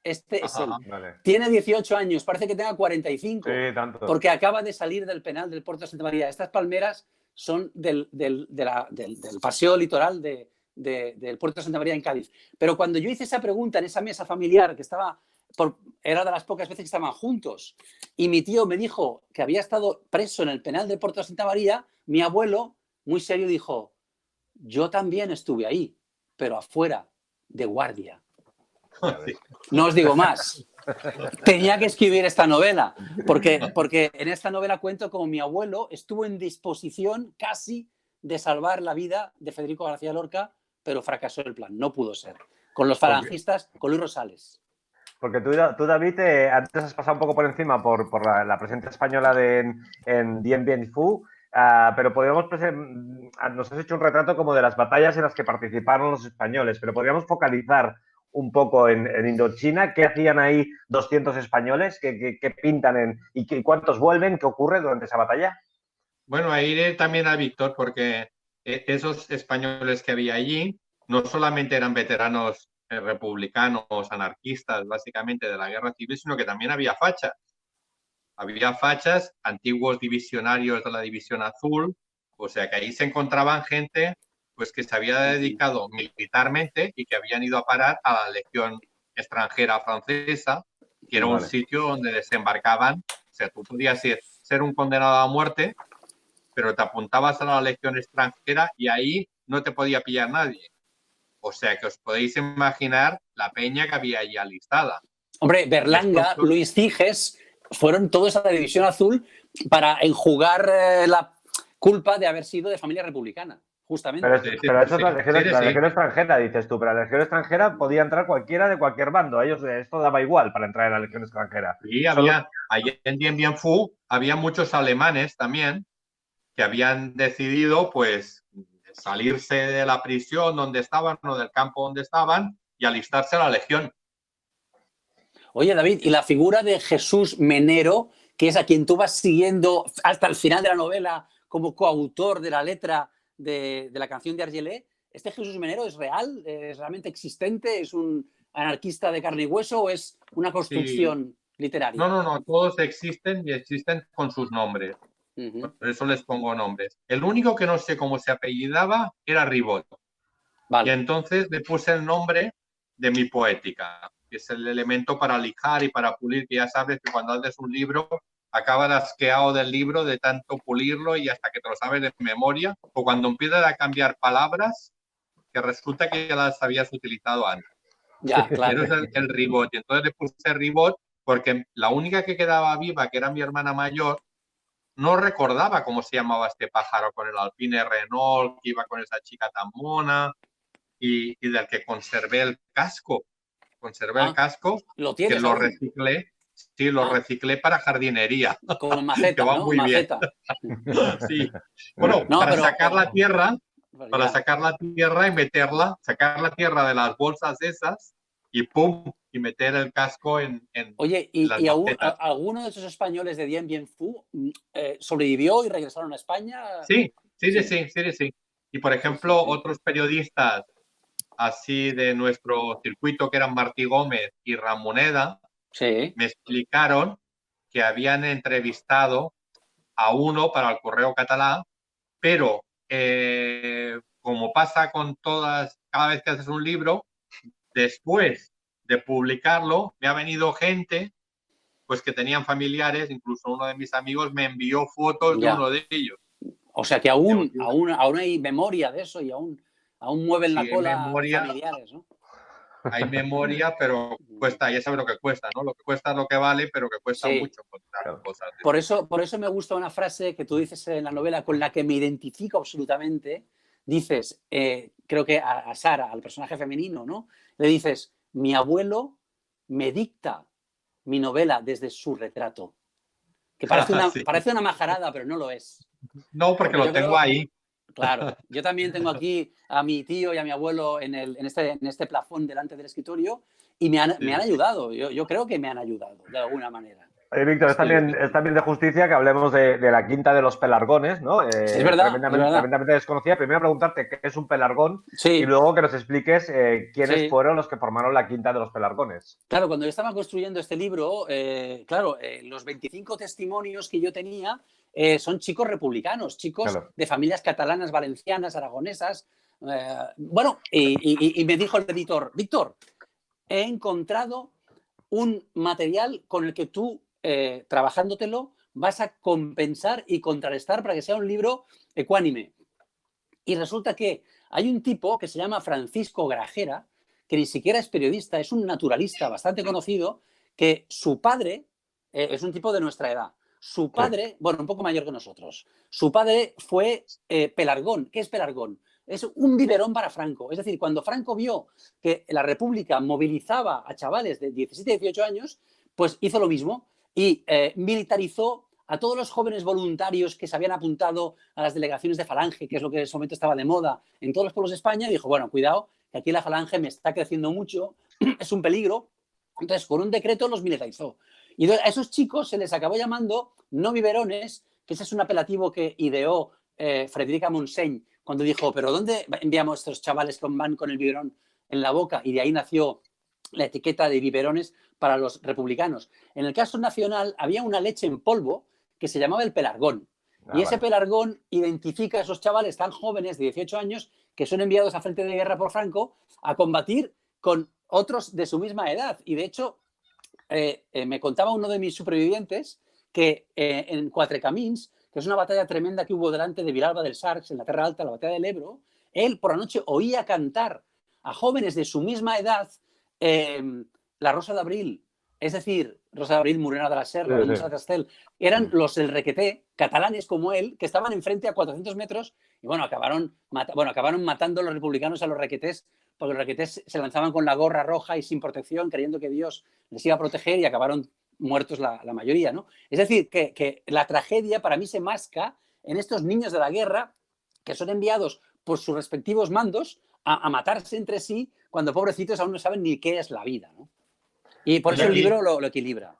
S2: Este es él.
S1: Vale.
S2: Tiene 18 años, parece que tenga 45.
S1: Sí, tanto.
S2: Porque acaba de salir del penal del puerto de Santa María. Estas palmeras son del paseo litoral del puerto de Santa María en Cádiz. Pero cuando yo hice esa pregunta en esa mesa familiar, que era de las pocas veces que estaban juntos, y mi tío me dijo que había estado preso en el penal del puerto de Santa María, mi abuelo, muy serio, dijo: yo también estuve ahí, pero afuera, de guardia. No os digo más. Tenía que escribir esta novela, porque en esta novela cuento cómo mi abuelo estuvo en disposición casi de salvar la vida de Federico García Lorca, pero fracasó el plan, no pudo ser. Con los falangistas, con Luis Rosales.
S1: Porque tú David, antes has pasado un poco por encima por la presencia española en Dien Bien Phu, pero podríamos nos has hecho un retrato como de las batallas en las que participaron los españoles, pero podríamos focalizar un poco en Indochina. ¿Qué hacían ahí 200 españoles? ¿Qué pintan y cuántos vuelven? ¿Qué ocurre durante esa batalla?
S3: Bueno, ahí iré también a Víctor porque esos españoles que había allí no solamente eran veteranos republicanos, anarquistas, básicamente de la guerra civil, sino que también había fachas. Había fachas, antiguos divisionarios de la División Azul, o sea que ahí se encontraban gente pues que se había dedicado militarmente y que habían ido a parar a la Legión extranjera francesa, que era un sitio donde desembarcaban. O sea, tú podías ser un condenado a muerte, pero te apuntabas a la Legión extranjera y ahí no te podía pillar nadie. O sea que os podéis imaginar la peña que había allí alistada.
S2: Hombre, Berlanga, Luis Ciges, fueron todos a la División Azul para enjugar la culpa de haber sido de familia republicana, justamente.
S1: Pero eso es la legión extranjera, dices tú, pero la legión extranjera podía entrar cualquiera de cualquier bando. A ellos esto daba igual para entrar en la legión extranjera.
S3: Sí, allí en Dien Bien Phu había muchos alemanes también que habían decidido, pues, salirse de la prisión donde estaban o del campo donde estaban y alistarse a la legión.
S2: Oye, David, y la figura de Jesús Menero, que es a quien tú vas siguiendo hasta el final de la novela como coautor de la letra de la canción de Argelès, ¿este Jesús Menero es real? ¿Es realmente existente? ¿Es un anarquista de carne y hueso o es una construcción literaria?
S3: No, todos existen y existen con sus nombres. Por eso les pongo nombres. El único que no sé cómo se apellidaba era Ribot. Vale. Y entonces le puse el nombre de mi poética, que es el elemento para lijar y para pulir, que ya sabes que cuando haces un libro acabas asqueado del libro de tanto pulirlo y hasta que te lo sabes de memoria, o cuando empiezas a cambiar palabras que resulta que ya las habías utilizado antes.
S2: Ya, claro.
S3: Pero es el Ribot. Y entonces le puse Ribot porque la única que quedaba viva, que era mi hermana mayor, no recordaba cómo se llamaba este pájaro con el Alpine Renault, que iba con esa chica tan mona y del que conservé el casco. Conservé el casco,
S2: ¿lo tienes
S3: que lo reciclé. Sí, lo reciclé para jardinería.
S2: Como maceta,
S3: que va
S2: ¿no?
S3: muy
S2: maceta.
S3: Bien. Sí. Bueno, para sacar la tierra, y meterla, sacar la tierra de las bolsas esas y pum, y meter el casco en
S2: Oye,
S3: ¿y
S2: alguno de esos españoles de Dien Bien Phu sobrevivió y regresaron a España?
S3: Sí. Y por ejemplo, otros periodistas así de nuestro circuito, que eran Martí Gómez y Ramoneda, me explicaron que habían entrevistado a uno para el Correo Català, pero como pasa con todas, cada vez que haces un libro, después de publicarlo, me ha venido gente pues que tenían familiares, incluso uno de mis amigos me envió fotos de uno de ellos.
S2: O sea que aún hay memoria de eso y aún mueven la cola familiares, ¿no?
S3: Hay memoria, pero cuesta, ya sabes lo que cuesta, ¿no? Lo que cuesta es lo que vale, pero que cuesta mucho encontrar cosas.
S2: Por eso me gusta una frase que tú dices en la novela con la que me identifico absolutamente. Dices, creo que a Sara, al personaje femenino, ¿no? Le dices, mi abuelo me dicta mi novela desde su retrato. Que parece una majarada, pero no lo es.
S3: No, porque lo tengo ahí.
S2: Claro, yo también tengo aquí a mi tío y a mi abuelo en este plafón delante del escritorio y me han ayudado. Yo creo que me han ayudado de alguna manera.
S1: Víctor, es también de justicia que hablemos de la quinta de los pelargones, ¿no?
S2: Es verdad.
S1: Tremendamente desconocida. Primero preguntarte qué es un pelargón y luego que nos expliques quiénes fueron los que formaron la quinta de los pelargones.
S2: Claro, cuando yo estaba construyendo este libro, los 25 testimonios que yo tenía son chicos republicanos, chicos de familias catalanas, valencianas, aragonesas. Y me dijo el editor, Víctor, he encontrado un material con el que tú, trabajándotelo, vas a compensar y contrarrestar para que sea un libro ecuánime. Y resulta que hay un tipo que se llama Francisco Grajera, que ni siquiera es periodista, es un naturalista bastante conocido, que su padre es un tipo de nuestra edad. Su padre, un poco mayor que nosotros, su padre fue pelargón. ¿Qué es pelargón? Es un biberón para Franco. Es decir, cuando Franco vio que la República movilizaba a chavales de 17, 18 años, pues hizo lo mismo y militarizó a todos los jóvenes voluntarios que se habían apuntado a las delegaciones de Falange, que es lo que en ese momento estaba de moda en todos los pueblos de España, y dijo, bueno, cuidado, que aquí la Falange me está creciendo mucho, es un peligro. Entonces, con un decreto los militarizó. Y a esos chicos se les acabó llamando no biberones, que ese es un apelativo que ideó Frederica Montseny cuando dijo, pero ¿dónde enviamos a estos chavales que van con el biberón en la boca? Y de ahí nació la etiqueta de biberones para los republicanos. En el caso nacional había una leche en polvo que se llamaba el pelargón. Y ese pelargón identifica a esos chavales tan jóvenes de 18 años que son enviados a frente de guerra por Franco a combatir con otros de su misma edad. Y de hecho, me contaba uno de mis supervivientes que en Quatre Camins, que es una batalla tremenda que hubo delante de Vilalba dels Arcs, en la Terra Alta, la batalla del Ebro, él por la noche oía cantar a jóvenes de su misma edad La Rosa de Abril, es decir, Rosa de Abril, Morena de la Serra,
S1: Sí,
S2: Musa
S1: sí.
S2: Castel, eran los del Requeté, catalanes como él, que estaban enfrente a 400 metros y bueno, acabaron matando a los republicanos a los requetés, porque los requetés se lanzaban con la gorra roja y sin protección, creyendo que Dios les iba a proteger y acabaron muertos la mayoría, ¿no? Es decir, que la tragedia para mí se masca en estos niños de la guerra que son enviados por sus respectivos mandos a matarse entre sí cuando pobrecitos aún no saben ni qué es la vida, ¿no? Y por
S3: Pues
S2: eso el
S3: aquí
S2: libro lo equilibra.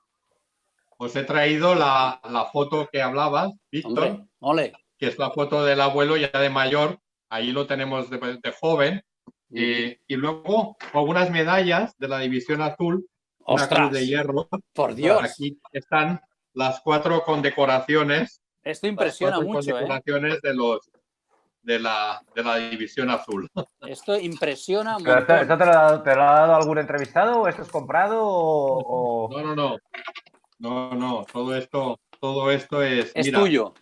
S3: os he traído la foto que hablabas,
S2: Hombre,
S3: Víctor,
S2: ole.
S3: que es la foto del abuelo ya de mayor, ahí lo tenemos de joven, y luego algunas medallas de la División Azul, una cruz de
S2: ¡Ostras!
S3: hierro.
S2: ¡Por Dios!
S3: Aquí están las 4 condecoraciones,
S2: Esto impresiona mucho, ¿eh?
S3: de la División Azul.
S2: Esto impresiona un
S1: ¿Pero
S2: montón.
S1: esto te lo ha dado algún entrevistado o esto es comprado o...?
S3: No, todo esto es mira,
S2: tuyo.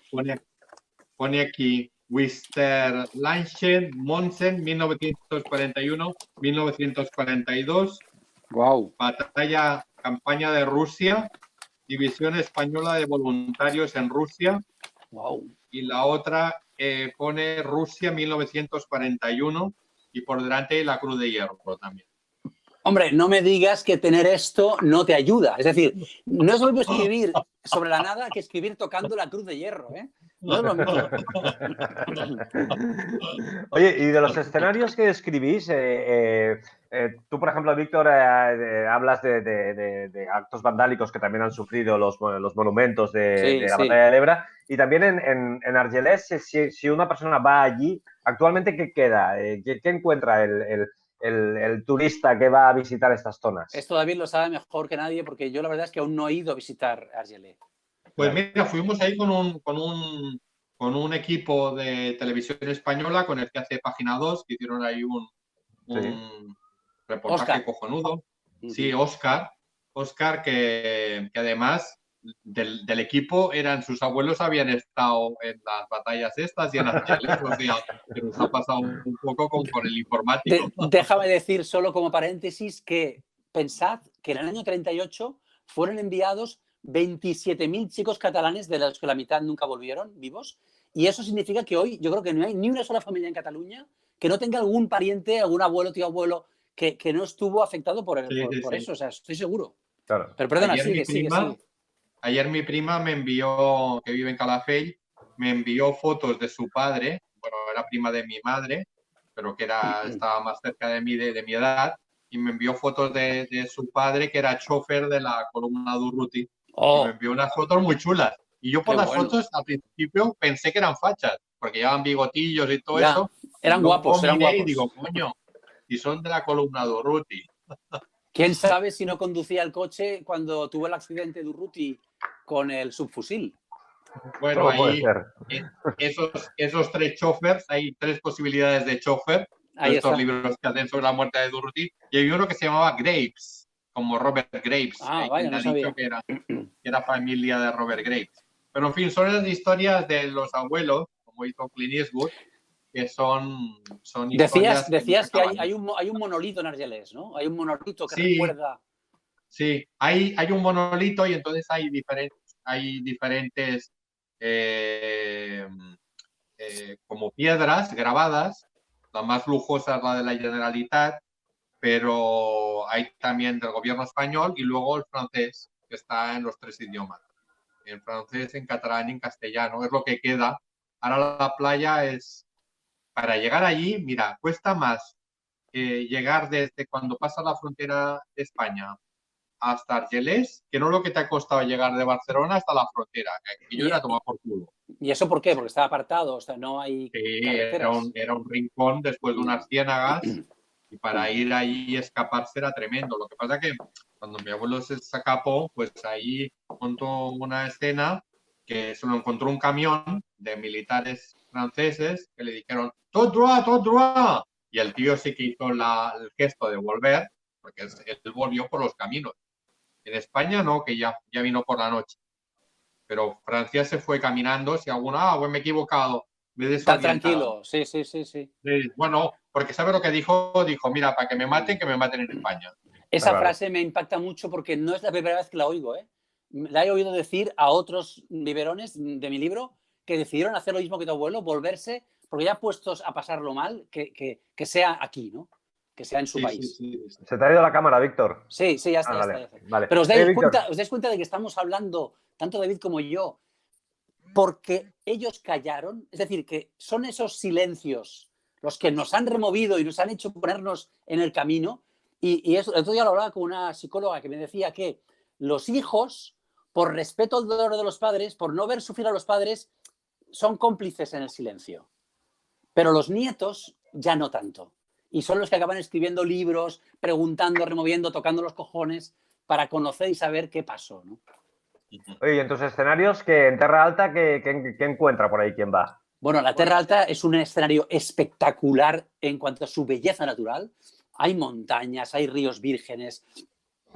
S3: Pone aquí Westerlanchen, Monsen, 1941-1942,
S2: Wow.
S3: campaña de Rusia, División Española de Voluntarios en Rusia,
S2: Wow.
S3: y la otra pone Rusia 1941 y por delante la Cruz de Hierro también.
S2: Hombre, no me digas que tener esto no te ayuda. Es decir, no es lo mismo escribir sobre la nada que escribir tocando la Cruz de Hierro, ¿eh? No es lo mismo.
S1: Oye, y de los escenarios que escribís, tú, por ejemplo, Víctor, hablas de actos vandálicos que también han sufrido los monumentos de la Batalla del Ebro, y también en Argelès, si una persona va allí, actualmente, ¿qué queda? ¿Qué encuentra el turista que va a visitar estas zonas?
S2: Esto David lo sabe mejor que nadie porque yo la verdad es que aún no he ido a visitar Argelès.
S3: Pues mira, fuimos ahí con un equipo de televisión española con el que hace Página 2, que hicieron ahí un reportaje
S2: Oscar.
S3: cojonudo. Sí, Oscar, que además del equipo sus abuelos habían estado en las batallas estas y en Argelès, o sea, que nos ha pasado un poco con el informático.
S2: Déjame decir solo como paréntesis que pensad que en el año 38 fueron enviados 27.000 chicos catalanes, de los que la mitad nunca volvieron vivos, y eso significa que hoy yo creo que no hay ni una sola familia en Cataluña que no tenga algún pariente, algún abuelo, tío abuelo, que no estuvo afectado por eso, o sea, estoy seguro.
S1: Claro.
S2: Pero perdona, sigue.
S3: Ayer mi prima me envió, que vive en Calafell, me envió fotos de su padre, bueno, era prima de mi madre, pero que estaba más cerca de mí, de mi edad, y me envió fotos de su padre, que era chofer de la columna Durruti. Y me envió unas fotos muy chulas. Y yo por las fotos al principio pensé que eran fachas, porque llevaban bigotillos y todo eso.
S2: Eran guapos,
S3: Y digo, coño, y son de la columna Durruti.
S2: ¿Quién sabe si no conducía el coche cuando tuvo el accidente de Urruti con el subfusil?
S3: Bueno, ahí esos 3 chofers, hay 3 posibilidades de chofer. Estos libros que hacen sobre la muerte de Durruti. Y hay uno que se llamaba Graves, como Robert Graves.
S2: Vaya, no sabía.
S3: Dicho que era familia de Robert Graves. Pero en fin, son las historias de los abuelos, como hizo Clint Eastwood, que son historias.
S2: Decías que hay un monolito en Argelès, ¿no? Hay un monolito que recuerda.
S3: Sí, hay un monolito y entonces hay diferentes como piedras grabadas. La más lujosa es la de la Generalitat, pero hay también del gobierno español y luego el francés, que está en los 3 idiomas. En francés, en catalán y en castellano. Es lo que queda. Ahora la playa es... Para llegar allí, mira, cuesta más llegar desde cuando pasas la frontera de España hasta Argelès, que no lo que te ha costado llegar de Barcelona hasta la frontera, que yo era tomar por culo.
S2: ¿Y eso por qué? Porque estaba apartado, o sea, no hay carreteras.
S3: Era un rincón después de unas ciénagas y para ir ahí y escaparse era tremendo. Lo que pasa que cuando mi abuelo se escapó, pues ahí montó una escena que se lo encontró un camión de militares franceses que le dijeron «Tot droit, tot droit!» y el tío sí que hizo el gesto de volver, porque él volvió por los caminos. En España no, que ya vino por la noche. Pero Francia se fue caminando, si alguno, pues me he equivocado.
S2: Está tranquilo, sí.
S3: Bueno, porque ¿sabe lo que dijo? Dijo, mira, para que me maten en España.
S2: Esa frase me impacta mucho porque no es la primera vez que la oigo, ¿eh? La he oído decir a otros biberones de mi libro que decidieron hacer lo mismo que tu abuelo, volverse, porque ya puestos a pasarlo mal, que sea aquí, ¿no? Que sea en su país.
S3: Sí.
S1: Se te ha ido la cámara, Víctor.
S2: Sí, ya está.
S1: Vale,
S2: ya está.
S1: Vale.
S2: Pero os dais cuenta de que estamos hablando, tanto David como yo, porque ellos callaron. Es decir, que son esos silencios los que nos han removido y nos han hecho ponernos en el camino. Y eso, el otro día lo hablaba con una psicóloga que me decía que los hijos, por respeto al dolor de los padres, por no ver sufrir a los padres, son cómplices en el silencio. Pero los nietos ya no tanto. Y son los que acaban escribiendo libros, preguntando, removiendo, tocando los cojones para conocer y saber qué pasó, ¿no?
S1: Oye, y en tus escenarios, que en Terra Alta, ¿qué encuentra por ahí? ¿Quién va?
S2: Bueno, la Terra Alta es un escenario espectacular en cuanto a su belleza natural. Hay montañas, hay ríos vírgenes,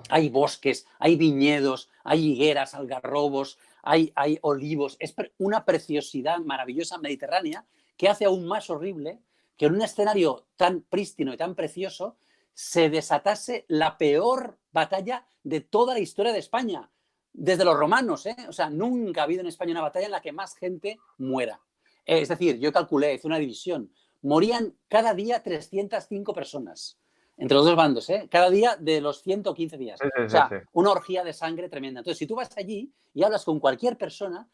S2: hay bosques, hay viñedos, hay higueras, algarrobos, hay olivos. Es una preciosidad maravillosa mediterránea que hace aún más horrible que en un escenario tan prístino y tan precioso se desatase la peor batalla de toda la historia de España, desde los romanos, ¿eh? O sea, nunca ha habido en España una batalla en la que más gente muera. Es decir, yo calculé, hice una división, morían cada día 305 personas, entre los dos bandos, ¿eh? Cada día de los 115 días. O sea, una orgía de sangre tremenda. Entonces, si tú vas allí y hablas con cualquier persona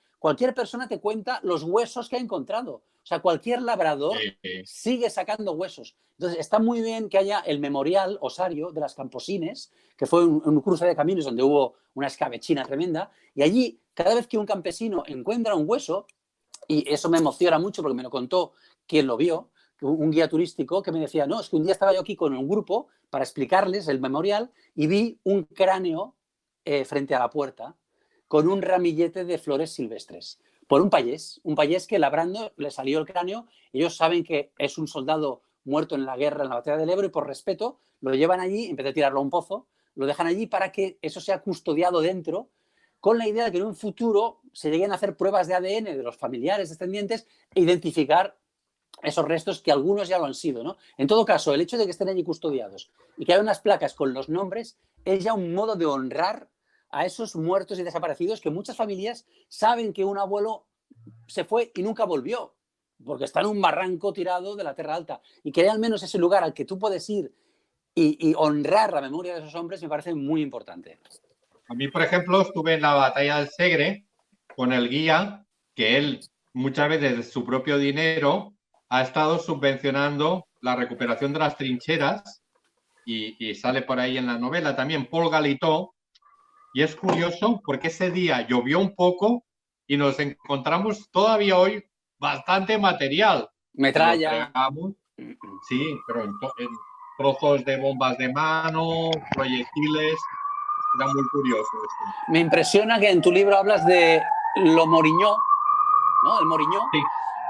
S2: te cuenta los huesos que ha encontrado. O sea, cualquier labrador sigue sacando huesos. Entonces, está muy bien que haya el memorial osario de las Camposines, que fue un cruce de caminos donde hubo una escabechina tremenda, y allí, cada vez que un campesino encuentra un hueso, y eso me emociona mucho porque me lo contó quien lo vio, un guía turístico que me decía, no, es que un día estaba yo aquí con un grupo para explicarles el memorial y vi un cráneo frente a la puerta con un ramillete de flores silvestres por un payés que labrando le salió el cráneo. Ellos saben que es un soldado muerto en la guerra, en la batalla del Ebro, y por respeto lo llevan allí, en vez de tirarlo a un pozo, lo dejan allí para que eso sea custodiado dentro, con la idea de que en un futuro se lleguen a hacer pruebas de ADN de los familiares descendientes e identificar esos restos que algunos ya lo han sido, ¿no? En todo caso, el hecho de que estén allí custodiados y que haya unas placas con los nombres es ya un modo de honrar a esos muertos y desaparecidos que muchas familias saben que un abuelo se fue y nunca volvió, porque está en un barranco tirado de la Terra Alta, y que haya al menos ese lugar al que tú puedes ir y honrar la memoria de esos hombres me parece muy importante.
S3: A mí, por ejemplo, estuve en la batalla del Segre con el guía, que él muchas veces de su propio dinero ha estado subvencionando la recuperación de las trincheras y sale por ahí en la novela también Paul Galitó. Y es curioso porque ese día llovió un poco y nos encontramos todavía hoy bastante material.
S2: Metralla.
S3: Sí, pero en trozos de bombas de mano, proyectiles. Era muy curioso esto.
S2: Me impresiona que en tu libro hablas de lo Moriñó, ¿no? El Moriñó,
S3: sí.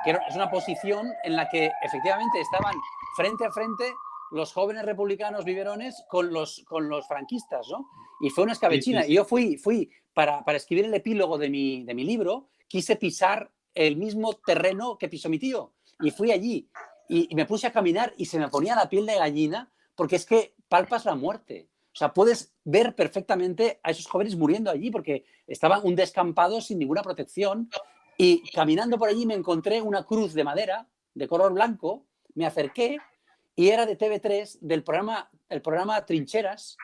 S2: Que es una posición en la que efectivamente estaban frente a frente los jóvenes republicanos biberones con los franquistas, ¿no? Y fue una escabechina.
S3: Sí.
S2: Y yo fui para escribir el epílogo de mi libro, quise pisar el mismo terreno que pisó mi tío. Y fui allí y me puse a caminar y se me ponía la piel de gallina porque es que palpas la muerte. O sea, puedes ver perfectamente a esos jóvenes muriendo allí porque estaban un descampado sin ninguna protección. Y caminando por allí me encontré una cruz de madera de color blanco, me acerqué y era de TV3, el programa Trincheras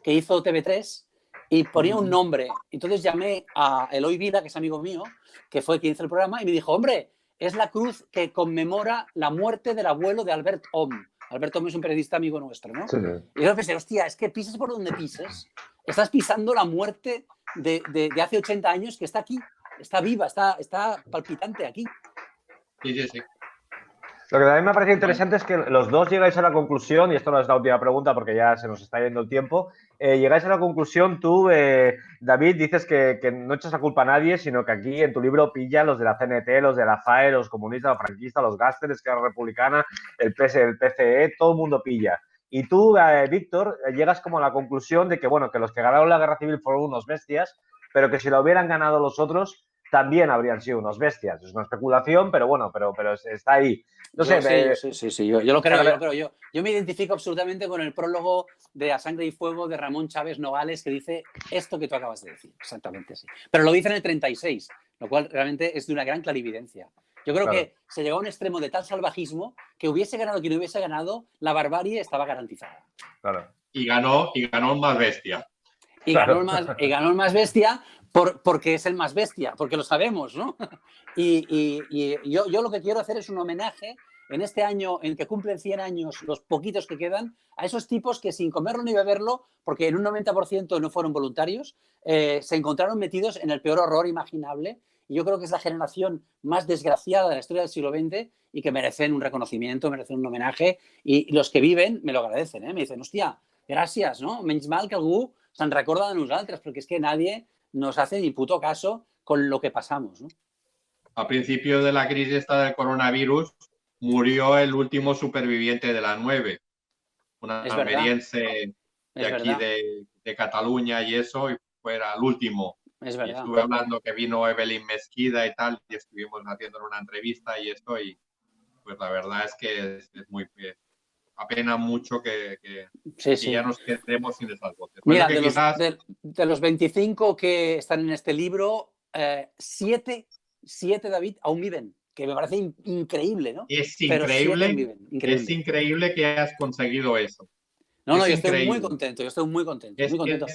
S2: que hizo TV3, y ponía un nombre. Entonces llamé a Eloy Vida, que es amigo mío, que fue quien hizo el programa, y me dijo, hombre, es la cruz que conmemora la muerte del abuelo de Albert Om. Albert Om es un periodista amigo nuestro, ¿no? Sí. Y yo pensé, hostia, es que pises por donde pises, estás pisando la muerte de hace 80 años que está aquí. Está viva, está palpitante aquí.
S3: Sí.
S1: Lo que también me ha parecido interesante es que los dos llegáis a la conclusión, y esto no es la última pregunta porque ya se nos está yendo el tiempo, llegáis a la conclusión, tú, David, dices que no echas la culpa a nadie, sino que aquí en tu libro pillan los de la CNT, los de la FAE, los comunistas, los franquistas, los Gaster, Esquerra Republicana, el PCE, todo el mundo pilla. Y tú, Víctor, llegas como a la conclusión de que, bueno, que los que ganaron la guerra civil fueron unos bestias, pero que si lo hubieran ganado los otros, también habrían sido unos bestias. Es una especulación, pero bueno, pero está ahí. No sé,
S2: sí, yo lo creo. Yo me identifico absolutamente con el prólogo de A Sangre y Fuego de Ramón Chávez Nogales, que dice esto que tú acabas de decir, exactamente así. Pero lo dice en el 36, lo cual realmente es de una gran clarividencia. Yo creo que se llegó a un extremo de tal salvajismo que hubiese ganado quien hubiese ganado, la barbarie estaba garantizada.
S3: Claro. Y ganó el más bestia.
S2: Y ganó el más bestia porque es el más bestia, porque lo sabemos, ¿no? Y yo lo que quiero hacer es un homenaje en este año en que cumplen 100 años, los poquitos que quedan, a esos tipos que sin comerlo ni beberlo, porque en un 90% no fueron voluntarios, se encontraron metidos en el peor horror imaginable. Y yo creo que es la generación más desgraciada de la historia del siglo XX y que merecen un reconocimiento, merecen un homenaje. Y los que viven me lo agradecen, ¿eh? Me dicen, hostia, gràcies, no? Menys mal que algú se'n recorda de nosaltres, perquè és que nadie nos hace ni puto caso con lo que pasamos, ¿no?
S3: A principio de la crisis esta del coronavirus murió el último superviviente de la 9, una almeriense de aquí de Cataluña y eso, y fuera el último.
S2: Es verdad.
S3: Y estuve hablando que vino Evelyn Mesquida y tal, y estuvimos haciendo una entrevista y esto, y pues la verdad es que es muy... apena mucho que ya nos quedemos sin esas voces.
S2: Mira, de los 25 que están en este libro, 7, David, aún viven, que me parece increíble, ¿no?
S3: Es increíble, es increíble que hayas conseguido eso.
S2: No, yo estoy muy contento,
S3: Es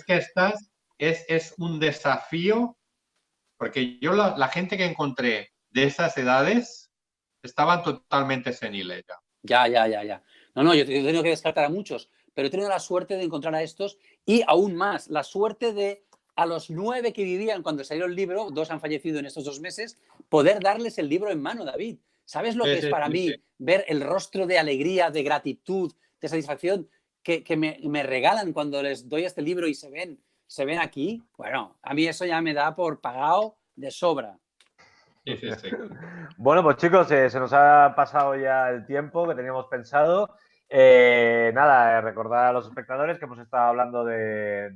S3: que es un desafío, porque yo la gente que encontré de esas edades estaban totalmente seniles ya.
S2: Ya. No, yo he tenido que descartar a muchos, pero he tenido la suerte de encontrar a estos y aún más, la suerte de a los 9 que vivían cuando salió el libro, 2 han fallecido en estos 2 meses, poder darles el libro en mano, David. ¿Sabes lo que es para mí ver el rostro de alegría, de gratitud, de satisfacción que me regalan cuando les doy este libro y se ven aquí? Bueno, a mí eso ya me da por pagado de sobra.
S3: Sí.
S1: Bueno, pues chicos, se nos ha pasado ya el tiempo que teníamos pensado. Nada, recordar a los espectadores que hemos estado hablando del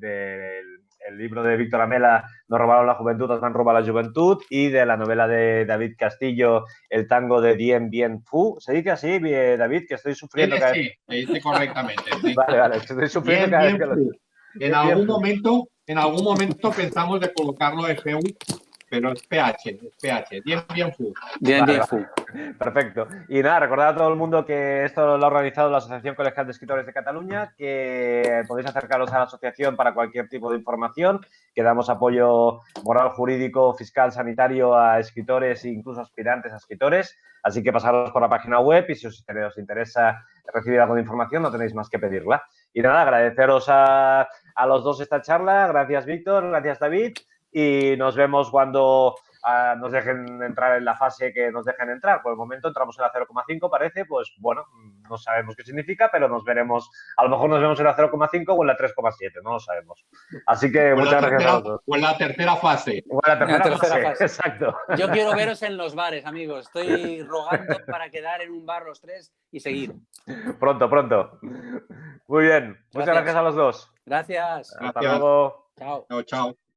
S1: libro de Víctor Amela, Nos robaron la juventud, nos han robado la juventud, y de la novela de David Castillo, El tango de Dien Bien Phu. ¿Se dice así, David? Que estoy sufriendo cada vez.
S3: Sí, se dice correctamente. Sí.
S1: Vale, estoy sufriendo cada vez que lo...
S3: En algún momento pensamos de colocarlo FU, pero es PH, Bien Fu.
S2: Bien Fu.
S1: Perfecto. Y nada, recordad a todo el mundo que esto lo ha organizado la Asociación Colegial de Escritores de Cataluña, que podéis acercaros a la asociación para cualquier tipo de información, que damos apoyo moral, jurídico, fiscal, sanitario a escritores e incluso aspirantes a escritores. Así que pasaros por la página web y si os interesa recibir algo de información, no tenéis más que pedirla. Y nada, agradeceros a los dos esta charla. Gracias, Víctor. Gracias, David. Y nos vemos cuando nos dejen entrar en la fase que nos dejen entrar. Por el momento entramos en la 0,5, parece. Pues bueno, no sabemos qué significa, pero nos veremos. A lo mejor nos vemos en la 0,5 o en la 3,7, no lo sabemos. Así que muchas gracias a todos.
S3: O en la tercera fase.
S1: O en la tercera fase. Exacto.
S2: Yo quiero veros en los bares, amigos. Estoy rogando para quedar en un bar los 3 y seguir.
S1: Pronto. Muy bien. Muchas gracias a los dos.
S2: Gracias.
S1: Hasta luego.
S2: Chao.
S3: Chao.